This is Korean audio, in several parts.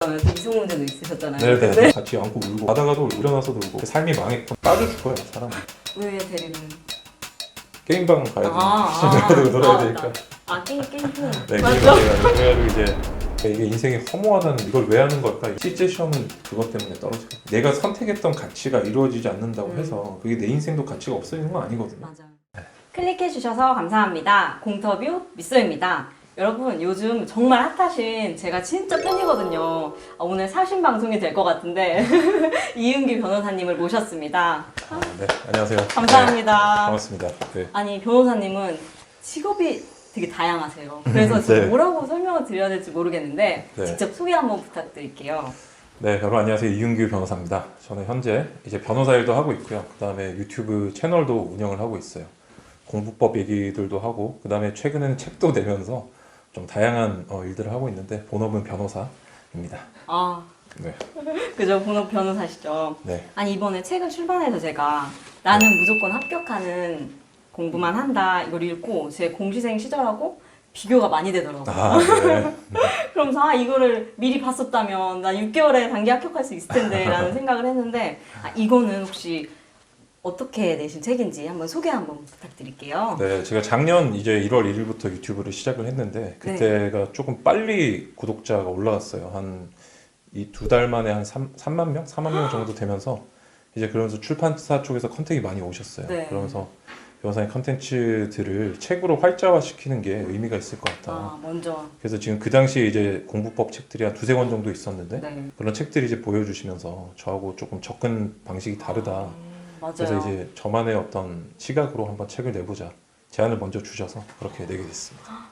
이소문제도 있으셨잖아요. 네네. 근데 같이 안고 울고 가다가도 일어나서도 울고 삶이 망했고 빠져 죽어요 사람은. 왜 대리는? 게임방 가야 되고 놀아야 되니까. 게임 네, 맞죠? 그래가지고 이제 이게 인생이 허무하다는 이걸 왜 하는 걸까? 실제 시험은 그것 때문에 떨어지고 내가 선택했던 가치가 이루어지지 않는다고 해서 그게 내 인생도 가치가 없어지는 건 아니거든요. 맞아요. 클릭해주셔서 감사합니다. 공터뷰 미쏘입니다. 여러분 요즘 정말 핫하신 제가 진짜 팬이거든요. 오늘 사신 방송이 될 것 같은데 이은규 변호사님을 모셨습니다. 네, 안녕하세요. 감사합니다. 네, 반갑습니다. 네. 아니 변호사님은 직업이 되게 다양하세요. 그래서 지금 네. 뭐라고 설명을 드려야 될지 모르겠는데 네. 직접 소개 한번 부탁드릴게요. 네, 여러분 안녕하세요. 이윤규 변호사입니다. 저는 현재 이제 변호사 일도 하고 있고요. 그 다음에 유튜브 채널도 운영을 하고 있어요. 공부법 얘기들도 하고, 그 다음에 최근에는 책도 내면서 좀 다양한 일들을 하고 있는데 본업은 변호사입니다. 네. 그죠, 본업 변호사시죠. 네. 아니 이번에 책을 출판해서 제가 나는 무조건 합격하는 공부만 한다 이걸 읽고 제 공시생 시절하고 비교가 많이 되더라고요. 네. 그러면서 이거를 미리 봤었다면 나 6개월에 단기 합격할 수 있을 텐데 라는 생각을 했는데 이거는 혹시 어떻게 내신 책인지 한번 소개 한번 부탁드릴게요. 네, 제가 작년 이제 1월 1일부터 유튜브를 시작을 했는데 그때가 조금 빨리 구독자가 올라갔어요. 한 이 2달 만에 한 3만 명? 4만 명 정도 되면서 이제 그러면서 출판사 쪽에서 컨택이 많이 오셨어요. 네. 그러면서 변호사님 컨텐츠들을 책으로 활자화시키는 게 의미가 있을 것 같다. 먼저. 그래서 지금 그 당시에 이제 공부법 책들이 한 2-3권 정도 있었는데 네. 그런 책들이 이제 보여주시면서 저하고 조금 접근 방식이 다르다. 맞아요. 그래서 이제 저만의 어떤 시각으로 한번 책을 내보자. 제안을 먼저 주셔서 그렇게 내게 됐습니다.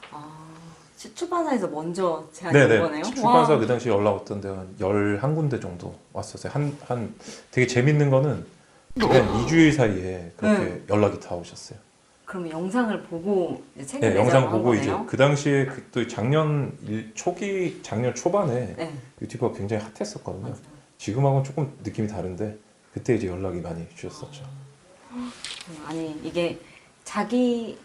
출판사에서 먼저 제안이 온 거네요? 출판사 와. 그 당시에 연락 왔던 데가 한 11군데 정도 왔었어요. 되게 재밌는 거는 그냥 2주일 사이에 그렇게 연락이 다 오셨어요. 그러면 영상을 보고 이제 책을 네, 내자고 영상 보고 한 이제 거네요? 그 당시에 또 작년 초반에 네. 유튜브가 굉장히 핫했었거든요. 맞아요. 지금하고는 조금 느낌이 다른데 그때 이제 연락이 많이 주셨었죠. 아니 이게 자기개발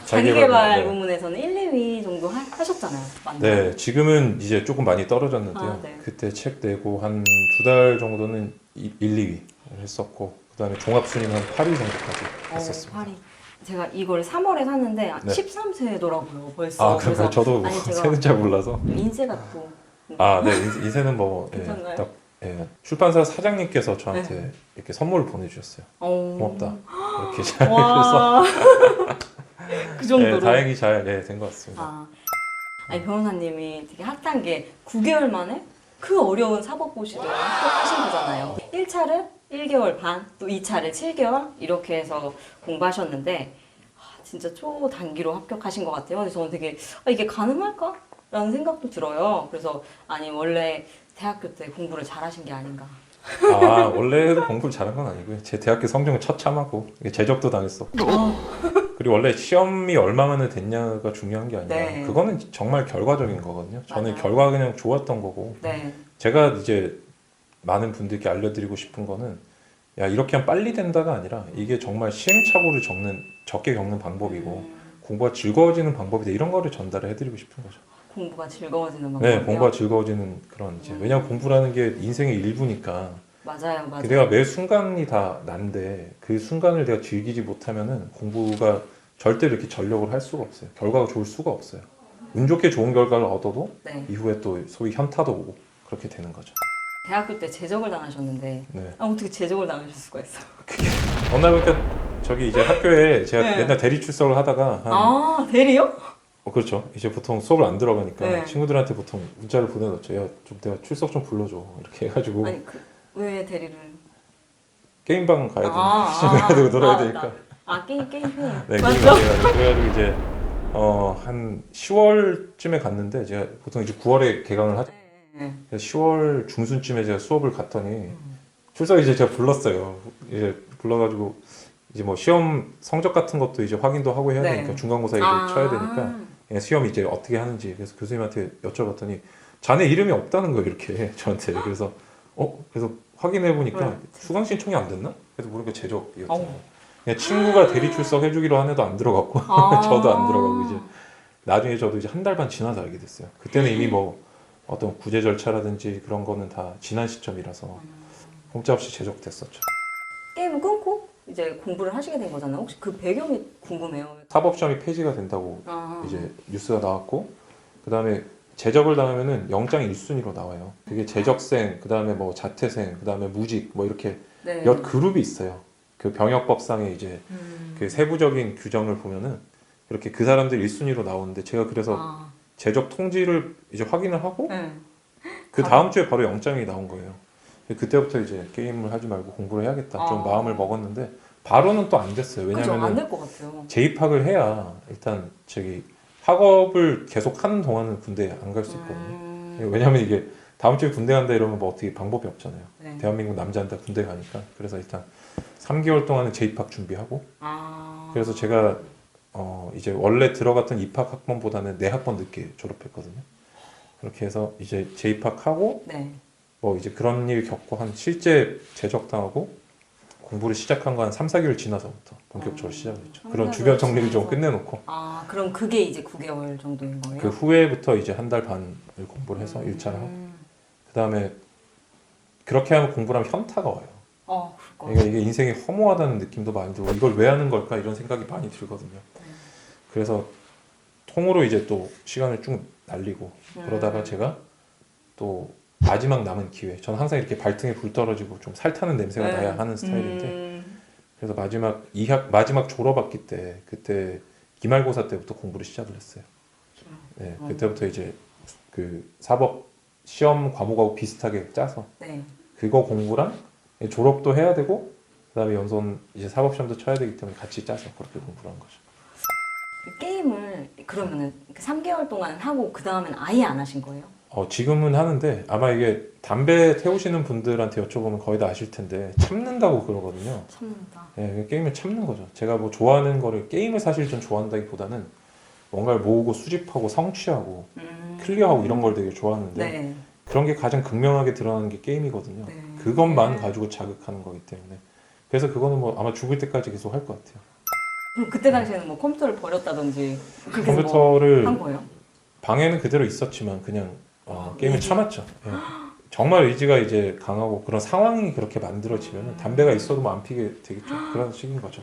자기개발, 네. 부문에서는 1, 2위 정도 하셨잖아요. 맞나요? 네, 지금은 이제 조금 많이 떨어졌는데요. 네. 그때 책 내고 한 2달 정도는 1, 2위를 했었고 그 다음에 종합순위는 한 8위 정도까지 했었습니다. 파리. 제가 이걸 3월에 샀는데 네. 13세더라고요 벌써. 그래서 저도 아니, 제가 세는 잘 몰라서. 인쇄가 또 네, 인쇄는 뭐 괜찮나요? 딱 출판사 사장님께서 저한테 이렇게 선물을 보내주셨어요. 고맙다. 이렇게 잘 해주셔서 와. 그 정도로. 다행히 잘 된 것 같습니다. 아니 변호사님이 되게 핫한 게 9개월 만에 그 어려운 사법고시를 합격하신 거잖아요. 1차를 1개월 반, 또 2차를 7개월 이렇게 해서 공부하셨는데 진짜 초단기로 합격하신 것 같아요. 그래서 저는 되게 이게 가능할까? 라는 생각도 들어요. 그래서 아니 원래 대학교 때 공부를 잘하신 게 아닌가. 원래도 공부를 잘한 건 아니고요. 제 대학교 성적은 처참하고 제적도 당했었고 그리고 원래 시험이 얼마만에 됐냐가 중요한 게 아니라 네. 그거는 정말 결과적인 거거든요. 저는 맞아요. 결과가 그냥 좋았던 거고 네. 제가 이제 많은 분들께 알려드리고 싶은 거는 야 이렇게 하면 빨리 된다가 아니라 이게 정말 시행착오를 적게 겪는 방법이고 공부가 즐거워지는 방법이다 이런 거를 전달을 해드리고 싶은 거죠. 공부가 즐거워지는 방법. 네, 공부가 즐거워지는 그런 이제 왜냐면 공부라는 게 인생의 일부니까 맞아요. 내가 매 순간이 다 난데 그 순간을 내가 즐기지 못하면은 공부가 절대로 이렇게 전력을 할 수가 없어요. 결과가 좋을 수가 없어요. 운 좋게 좋은 결과를 얻어도 네. 이후에 또 소위 현타도 오고 그렇게 되는 거죠. 대학교 때 제적을 당하셨는데 네. 어떻게 제적을 당하실 수가 있어요? 어느 날 보니까 저기 이제 학교에 제가 네. 맨날 대리 출석을 하다가 대리요? 그렇죠. 이제 보통 수업을 안 들어가니까 네. 친구들한테 보통 문자를 보내놓죠. 야, 좀 내가 출석 좀 불러줘. 이렇게 해가지고 아니 왜 대리를? 게임방 가야 되니까 가야 되고 놀아야 되니까. 게임 팬. 네, 맞죠? 그래가지고 이제 한 10월쯤에 갔는데 제가 보통 이제 9월에 개강을 하죠. 네. 그래서 10월 중순쯤에 제가 수업을 갔더니 출석 이제 제가 불렀어요. 이제 불러가지고 이제 뭐 시험 성적 같은 것도 이제 확인도 하고 해야 네. 되니까 중간고사 이제 쳐야 되니까 시험 이제 어떻게 하는지 그래서 교수님한테 여쭤봤더니 자네 이름이 없다는 거예요 이렇게 저한테. 그래서 그래서 확인해 보니까 수강 신청이 안 됐나? 그래서 모르니까 제적이었죠. 그냥 친구가 대리 출석 해주기로 한 애도 안 들어갔고 저도 안 들어가고 이제 나중에 저도 이제 한 달 반 지나서 알게 됐어요. 그때는 이미 뭐 어떤 구제 절차라든지 그런 거는 다 지난 시점이라서 꼼짝없이 제적됐었죠. 게임을 끊고 이제 공부를 하시게 된 거잖아요. 혹시 그 배경이 궁금해요. 사법시험이 폐지가 된다고 아, 이제 뉴스가 나왔고, 그 다음에 제적을 당하면은 영장이 1순위로 나와요. 그게 제적생, 그 다음에 뭐 자퇴생, 그 다음에 무직, 뭐 이렇게 네. 몇 그룹이 있어요. 그 병역법상의 이제 그 세부적인 규정을 보면은 그렇게 그 사람들 1순위로 나오는데, 제가 그래서 아, 제적 통지를 이제 확인을 하고 네. 그 다음 주에 바로 영장이 나온 거예요. 그때부터 이제 게임을 하지 말고 공부를 해야겠다 좀 아. 마음을 먹었는데, 바로는 또 안 됐어요. 그죠, 안 왜냐면은 될 것 같아요. 재입학을 해야 일단 저기 학업을 계속 하는 동안은 군대에 안 갈 수 있거든요. 왜냐면 이게 다음 주에 군대 간다 이러면 뭐 어떻게 방법이 없잖아요. 네. 대한민국 남자한테 군대 가니까. 그래서 일단 3개월 동안은 재입학 준비하고, 아, 그래서 제가 이제 원래 들어갔던 입학 학번보다는 4학번 늦게 졸업했거든요. 그렇게 해서 이제 재입학하고 네. 뭐 이제 그런 일 겪고 한 실제 제적당하고 공부를 시작한 거 한 3, 4개월 지나서부터 본격적으로 시작했죠. 그런 3, 주변 4개월 정리를 좀 지나서. 끝내놓고 아, 그럼 그게 이제 9개월 정도인 거예요? 그 후에부터 이제 한 달 반을 공부를 해서 1차를 하고, 그 다음에 그렇게 하면 공부를 하면 현타가 와요. 그럴 것 그러니까 이게 인생이 허무하다는 느낌도 많이 들고, 이걸 왜 하는 걸까 이런 생각이 많이 들거든요. 그래서 통으로 이제 또 시간을 쭉 날리고 그러다가 제가 또 마지막 남은 기회, 저는 항상 이렇게 발등에 불 떨어지고 좀 살타는 냄새가 네. 나야 하는 스타일인데, 그래서 마지막 졸업학기 때, 그때 기말고사 때부터 공부를 시작을 했어요. 네, 그때부터 이제 그 사법 시험 과목하고 비슷하게 짜서 네. 그거 공부랑 졸업도 해야 되고, 그다음에 연손 이제 사법 시험도 쳐야 되기 때문에 같이 짜서 그렇게 공부를 한 거죠. 그 게임을 그러면은 3개월 동안 하고 그 다음엔 아예 안 하신 거예요? 지금은 하는데, 아마 이게 담배 태우시는 분들한테 여쭤보면 거의 다 아실 텐데 참는다고 그러거든요. 참는다. 네, 게임을 참는 거죠. 제가 뭐 좋아하는 거를, 게임을 사실 좀 좋아한다기보다는 뭔가를 모으고 수집하고 성취하고 클리어하고 이런 걸 되게 좋아하는데, 네. 그런 게 가장 극명하게 드러나는 게 게임이거든요. 네. 그것만 가지고 자극하는 거기 때문에. 그래서 그거는 뭐 아마 죽을 때까지 계속 할 것 같아요. 그럼 그때 당시에는 뭐 컴퓨터를 버렸다든지 그렇게 컴퓨터를 한 거예요? 방에는 그대로 있었지만 그냥 게임을 의지? 참았죠. 예. 정말 의지가 이제 강하고 그런 상황이 그렇게 만들어지면 담배가 있어도 뭐 안 피게 되겠죠. 그런 식인 거죠.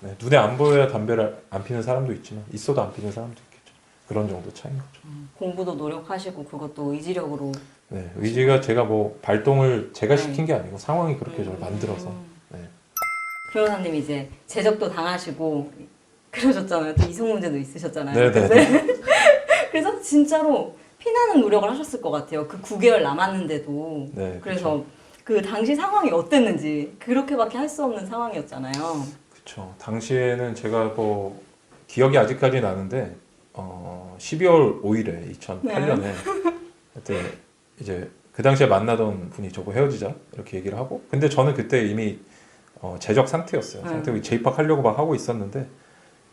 네, 눈에 안 보여야 담배를 안 피는 사람도 있지만 있어도 안 피는 사람도 있겠죠. 그런 정도 차이인 거죠. 공부도 노력하시고 그것도 의지력으로. 네, 의지가 제가 뭐 발동을 제가 네. 시킨 게 아니고 상황이 그렇게 저를 만들어서. 네. 변호사님 이제 제적도 당하시고 그러셨잖아요. 또 이성 문제도 있으셨잖아요. 네네네. 그래서 진짜로 피나는 노력을 하셨을 것 같아요. 그 9개월 남았는데도. 네, 그래서 그 당시 상황이 어땠는지 그렇게밖에 할 수 없는 상황이었잖아요. 그렇죠. 당시에는 제가 뭐 기억이 아직까지 나는데 12월 5일에 2008년에 그때 이제 그 당시에 만나던 분이 저보고 헤어지자 이렇게 얘기를 하고, 근데 저는 그때 이미 제적 상태였어요. 상태고 재입학하려고 막 하고 있었는데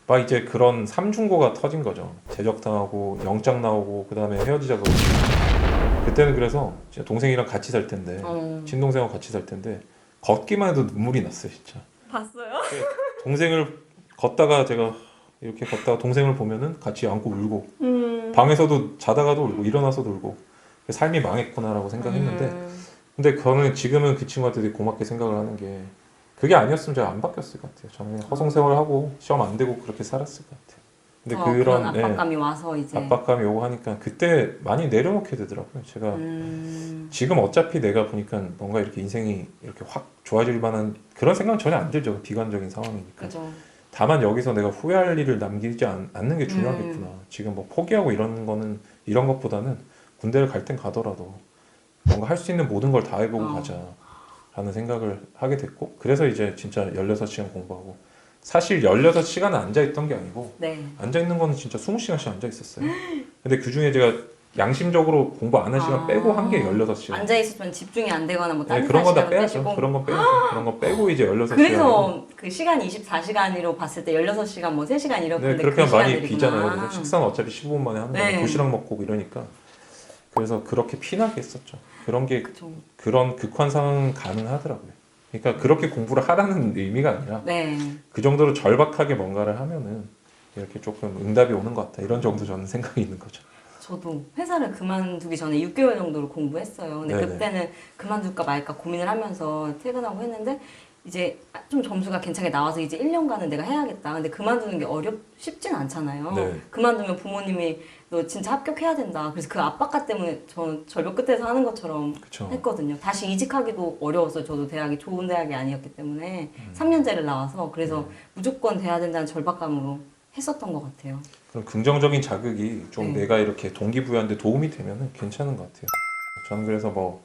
막 이제 그런 삼중고가 터진 거죠. 제적당하고 영장 나오고 그다음에 헤어지자 그러고. 그때는 그래서 진짜 동생이랑 같이 살 텐데, 친동생하고 같이 살 텐데 걷기만 해도 눈물이 났어요, 진짜. 봤어요? 동생을 걷다가 제가 이렇게 걷다가 동생을 보면은 같이 안고 울고, 방에서도 자다가도 울고 일어나서도 울고, 삶이 망했구나라고 생각했는데, 근데 저는 지금은 그 친구한테 되게 고맙게 생각을 하는 게, 그게 아니었으면 제가 안 바뀌었을 것 같아요. 저는 그냥 허송세월하고 시험 안 되고 그렇게 살았을 것 같아요. 근데 그런 압박감이 와서 이제. 압박감이 오고 하니까 그때 많이 내려놓게 되더라고요. 제가 지금 어차피 내가 보니까 뭔가 이렇게 인생이 이렇게 확 좋아질 만한 그런 생각은 전혀 안 들죠. 비관적인 상황이니까. 그죠. 다만 여기서 내가 후회할 일을 남기지 않는 게 중요하겠구나. 지금 뭐 포기하고 이런 것보다는 군대를 갈 땐 가더라도 뭔가 할 수 있는 모든 걸 다 해보고 가자라는 생각을 하게 됐고, 그래서 이제 진짜 16시간 공부하고, 사실 16시간은 앉아있던 게 아니고 네. 앉아있는 거는 진짜 20시간씩 앉아있었어요. 근데 그 중에 제가 양심적으로 공부 안 한 시간 빼고 한 게 16시간. 앉아 있으면 집중이 안 되거나 뭐 다른 그런 건 다 시간을 빼야죠. 빼시고. 그런 건 빼야죠. 그런 거 빼고 이제 16시간. 그래서 그 시간이 24시간으로 봤을 때 16시간 뭐 3시간 이렇게. 네, 그렇게 하면 많이 비잖아요. 그래서 식사는 어차피 15분 만에 하는 거예요. 도시락 먹고 이러니까. 그래서 그렇게 피나게 했었죠. 그런 게 그쵸. 그런 극한 상황은 가능하더라고요. 그러니까 그렇게 공부를 하라는 의미가 아니라 네. 그 정도로 절박하게 뭔가를 하면은 이렇게 조금 응답이 오는 것 같다. 이런 정도 저는 생각이 있는 거죠. 저도 회사를 그만두기 전에 6개월 정도를 공부했어요. 근데 네네. 그때는 그만둘까 말까 고민을 하면서 퇴근하고 했는데 이제 좀 점수가 괜찮게 나와서 이제 1년간은 내가 해야겠다. 근데 그만두는 게 쉽진 않잖아요. 네. 그만두면 부모님이 너 진짜 합격해야 된다. 그래서 그 압박감 때문에 저 절벽 끝에서 하는 것처럼 그쵸. 했거든요. 다시 이직하기도 어려웠어요. 저도 대학이 좋은 대학이 아니었기 때문에 3년제를 나와서 그래서 무조건 돼야 된다는 절박감으로 했었던 것 같아요. 그럼 긍정적인 자극이 좀 네. 내가 이렇게 동기부여하는데 도움이 되면은 괜찮은 것 같아요. 저는 그래서 뭐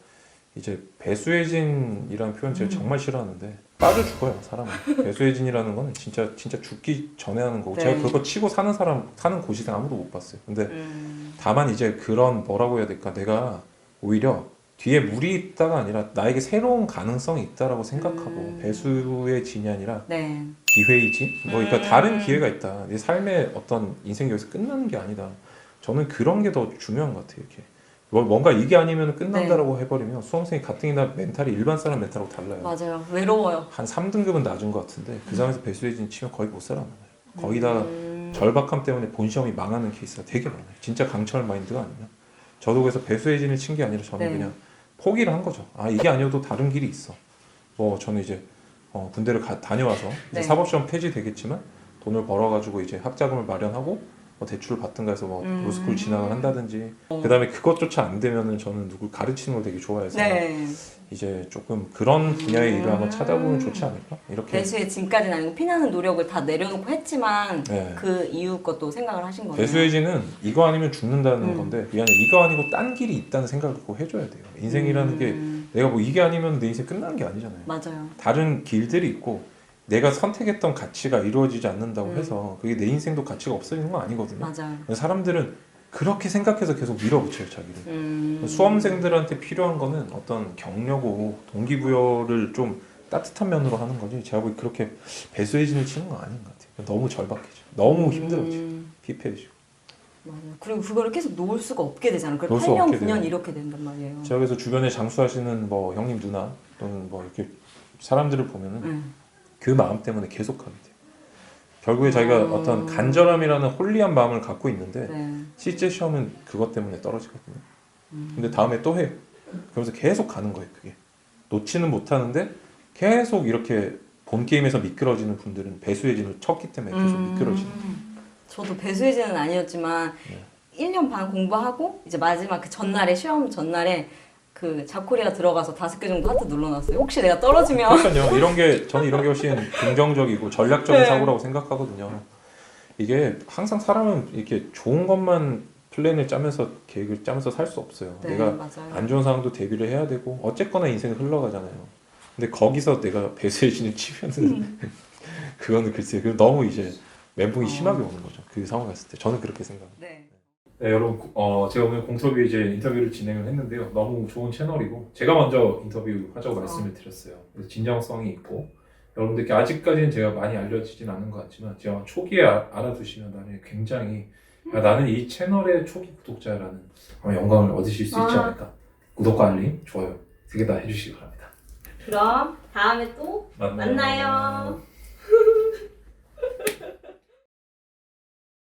이제 배수혜진이라는 표현 제가 정말 싫어하는데 빠져 죽어요 사람은. 배수혜진이라는 거는 진짜 죽기 전에 하는 거고 네. 제가 그거 치고 사는 사람 사는 고시생 아무도 못 봤어요. 근데 다만 이제 그런 뭐라고 해야 될까, 내가 오히려 뒤에 물이 있다가 아니라 나에게 새로운 가능성이 있다라고 생각하고 배수혜진이 아니라 네. 기회이지? 뭐 그러니까 다른 기회가 있다. 내 삶의 어떤 인생이 여기서 끝나는 게 아니다. 저는 그런 게 더 중요한 것 같아요. 이렇게 뭔가 이게 아니면 끝난다라고 해버리면 수험생이 가뜩이나 멘탈이 일반 사람 멘탈하고 달라요. 맞아요. 외로워요. 한 3등급은 낮은 것 같은데 그 상황에서 배수혜진 치면 거의 못 살아남아요. 거의 다 절박함 때문에 본 시험이 망하는 케이스가 되게 많아요. 진짜 강철 마인드가 아니면. 저도 그래서 배수혜진을 친 게 아니라 저는 네. 그냥 포기를 한 거죠. 아 이게 아니어도 다른 길이 있어. 뭐 저는 이제 군대를 다녀와서 이제 네. 사법시험 폐지되겠지만 돈을 벌어가지고 이제 학자금을 마련하고 뭐 대출을 받든가 해서 뭐 로스쿨 진학을 한다든지 그다음에 그것조차 안 되면은 저는 누굴 가르치는 걸 되게 좋아해서 네. 이제 조금 그런 분야의 일을 한번 찾아보면 좋지 않을까? 이렇게. 배수의 진까지는 아니고 피나는 노력을 다 내려놓고 했지만 네. 그 이유 것도 생각을 하신 거예요. 배수혜진은 이거 아니면 죽는다는 건데 그게 아니라 이거 아니고 딴 길이 있다는 생각을 꼭 해줘야 돼요. 인생이라는 게 내가 뭐 이게 아니면 내 인생 끝나는 게 아니잖아요. 맞아요. 다른 길들이 있고 내가 선택했던 가치가 이루어지지 않는다고 해서 그게 내 인생도 가치가 없어지는 건 아니거든요. 맞아요. 사람들은 그렇게 생각해서 계속 밀어붙여요 자기를. 수험생들한테 필요한 거는 어떤 격려고 동기부여를 좀 따뜻한 면으로 하는 거지 제가 보기 그렇게 배수혜진을 치는 건 아닌 것 같아요. 너무 절박해져, 너무 힘들어지고 피폐해지고. 맞아요. 그리고 그거를 계속 놓을 수가 없게 되잖아요. 그걸 놓을 수 8년, 없게 9년 돼요. 이렇게 된단 말이에요. 제가 그래서 주변에 장수하시는 뭐 형님 누나 또는 뭐 이렇게 사람들을 보면은 그 마음 때문에 계속 하게 돼요. 결국에 자기가 어떤 간절함이라는 홀리한 마음을 갖고 있는데 네. 실제 시험은 그것 때문에 떨어지거든요. 근데 다음에 또 해요. 그러면서 계속 가는 거예요. 그게 놓지는 못하는데 계속 이렇게 본 게임에서 미끄러지는 분들은 배수혜진을 쳤기 때문에 계속 미끄러지는 거예요. 저도 배수혜진은 아니었지만 1년 반 공부하고 이제 마지막 그 전날에 시험 전날에 그 잡코리아 들어가서 5개 정도 하트 눌러놨어요. 혹시 내가 떨어지면 그러니까요. 저는 이런 게 훨씬 긍정적이고 전략적인 네. 사고라고 생각하거든요. 이게 항상 사람은 이렇게 좋은 것만 플랜을 짜면서 계획을 짜면서 살 수 없어요. 네, 내가 맞아요. 안 좋은 상황도 대비를 해야 되고 어쨌거나 인생은 흘러가잖아요. 근데 거기서 내가 배수혜진을 치면은 그거는 글쎄요. 그 너무 이제 멘붕이 심하게 오는 거죠. 그 상황 갔을 때 저는 그렇게 생각합니다. 네. 네, 여러분, 제가 오늘 공섭이 이제 인터뷰를 진행을 했는데요. 너무 좋은 채널이고, 제가 먼저 인터뷰하자고 말씀을 드렸어요. 그래서 진정성이 있고, 여러분들께 아직까지는 제가 많이 알려지진 않은 것 같지만, 제가 초기에 알아두시면 나중에 굉장히, 나는 이 채널의 초기 구독자라는 아마 영광을 얻으실 수 있지 않을까. 구독과 알림, 좋아요, 2개 다 해주시기 바랍니다. 그럼 다음에 또 만나요.